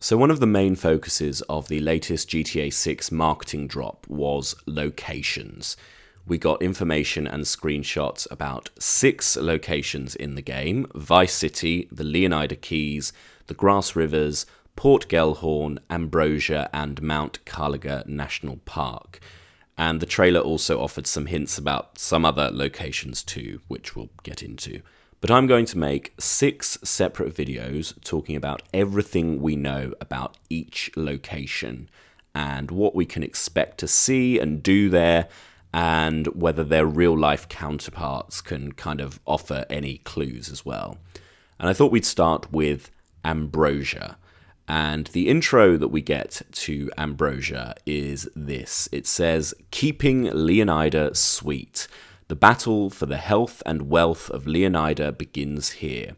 So one of the main focuses of the latest GTA 6 marketing drop was locations. We got information and screenshots about 6 locations in the game: Vice City, the Leonida Keys, the Grass Rivers, Port Gellhorn, Ambrosia, and Mount Carliga National Park. And the trailer also offered some hints about some other locations too, which we'll get into. But I'm going to make 6 separate videos talking about everything we know about each location and what we can expect to see and do there, and whether their real-life counterparts can kind of offer any clues as well. And I thought we'd start with Ambrosia. And the intro that we get to Ambrosia is this. It says, "Keeping Leonida sweet. The battle for the health and wealth of Leonida begins here.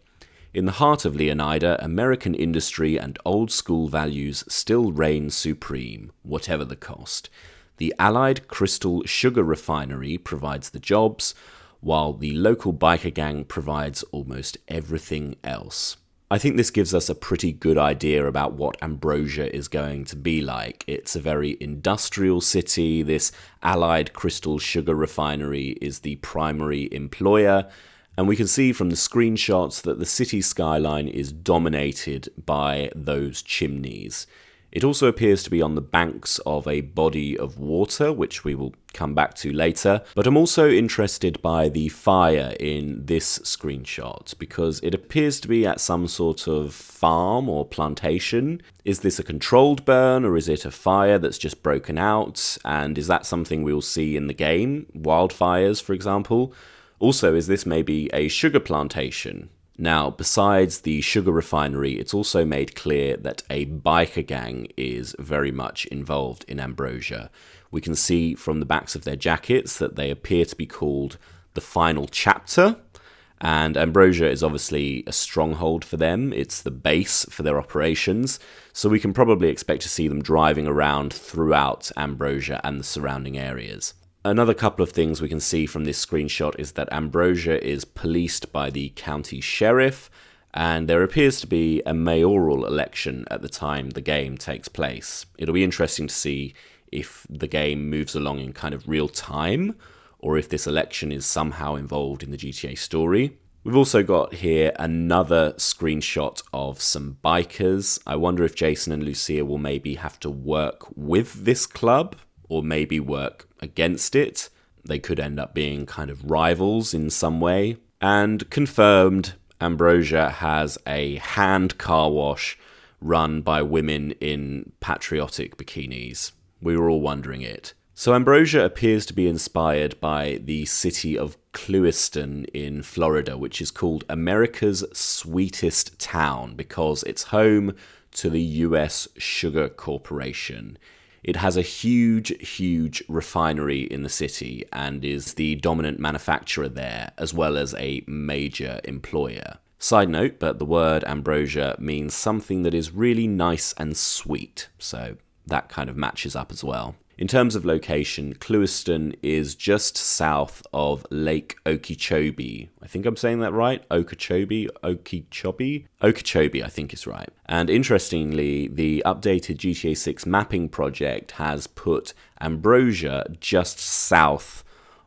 In the heart of Leonida, American industry and old-school values still reign supreme, whatever the cost. The Allied Crystal Sugar Refinery provides the jobs, while the local biker gang provides almost everything else." I think this gives us a pretty good idea about what Ambrosia is going to be like. It's a very industrial city. This Allied Crystal Sugar Refinery is the primary employer, and we can see from the screenshots that the city skyline is dominated by those chimneys. It also appears to be on the banks of a body of water, which we will come back to later. But I'm also interested by the fire in this screenshot, because it appears to be at some sort of farm or plantation. Is this a controlled burn, or is it a fire that's just broken out? And is that something we'll see in the game? Wildfires, for example? Also, is this maybe a sugar plantation? Now, besides the sugar refinery, it's also made clear that a biker gang is very much involved in Ambrosia. We can see from the backs of their jackets that they appear to be called the Final Chapter, and Ambrosia is obviously a stronghold for them. It's the base for their operations, so we can probably expect to see them driving around throughout Ambrosia and the surrounding areas. Another couple of things we can see from this screenshot is that Ambrosia is policed by the county sheriff, and there appears to be a mayoral election at the time the game takes place. It'll be interesting to see if the game moves along in kind of real time, or if this election is somehow involved in the GTA story. We've also got here another screenshot of some bikers. I wonder if Jason and Lucia will maybe have to work with this club, or maybe work against it. They could end up being kind of rivals in some way. And confirmed, Ambrosia has a hand car wash run by women in patriotic bikinis. We were all wondering it. So Ambrosia appears to be inspired by the city of Clewiston in Florida, which is called America's Sweetest Town because it's home to the US Sugar Corporation. It has a huge refinery in the city and is the dominant manufacturer there, as well as a major employer. Side note, but the word Ambrosia means something that is really nice and sweet, so that kind of matches up as well. In terms of location, Clewiston is just south of Lake Okeechobee. I think I'm saying that right? Okeechobee, I think is right. And interestingly, the updated GTA 6 mapping project has put Ambrosia just south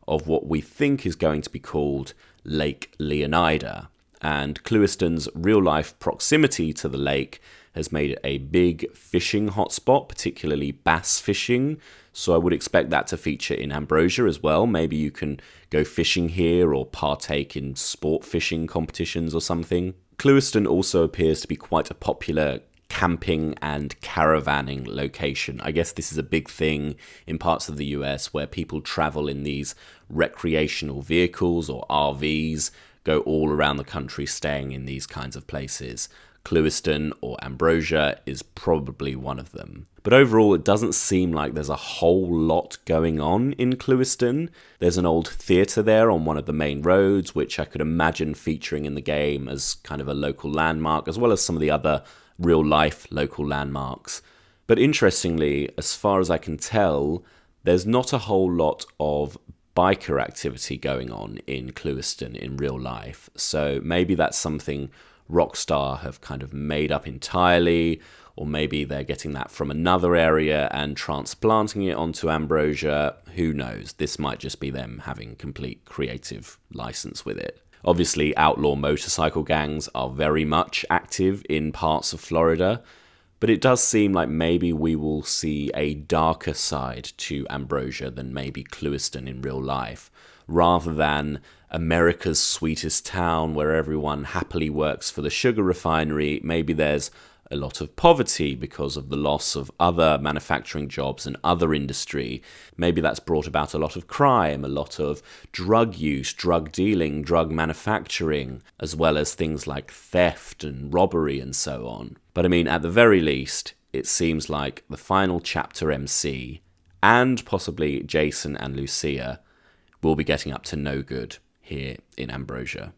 of what we think is going to be called Lake Leonida. And Clewiston's real-life proximity to the lake has made it a big fishing hotspot, particularly bass fishing. So I would expect that to feature in Ambrosia as well. Maybe you can go fishing here or partake in sport fishing competitions or something. Clewiston also appears to be quite a popular camping and caravanning location. I guess this is a big thing in parts of the US where people travel in these recreational vehicles or RVs, go all around the country staying in these kinds of places. Clewiston or Ambrosia is probably one of them. But overall, it doesn't seem like there's a whole lot going on in Clewiston. There's an old theatre there on one of the main roads, which I could imagine featuring in the game as kind of a local landmark, as well as some of the other real-life local landmarks. But interestingly, as far as I can tell, there's not a whole lot of biker activity going on in Clewiston in real life. So maybe that's something Rockstar have kind of made up entirely, or maybe they're getting that from another area and transplanting it onto Ambrosia. Who knows? This might just be them having complete creative license with it. Obviously, outlaw motorcycle gangs are very much active in parts of Florida, but it does seem like maybe we will see a darker side to Ambrosia than maybe Clewiston in real life, rather than America's sweetest town where everyone happily works for the sugar refinery. Maybe there's a lot of poverty because of the loss of other manufacturing jobs and other industry. Maybe that's brought about a lot of crime, a lot of drug use, drug dealing, drug manufacturing, as well as things like theft and robbery and so on. But I mean, at the very least, it seems like the final chapter MC, and possibly Jason and Lucia, will be getting up to no good here in Ambrosia.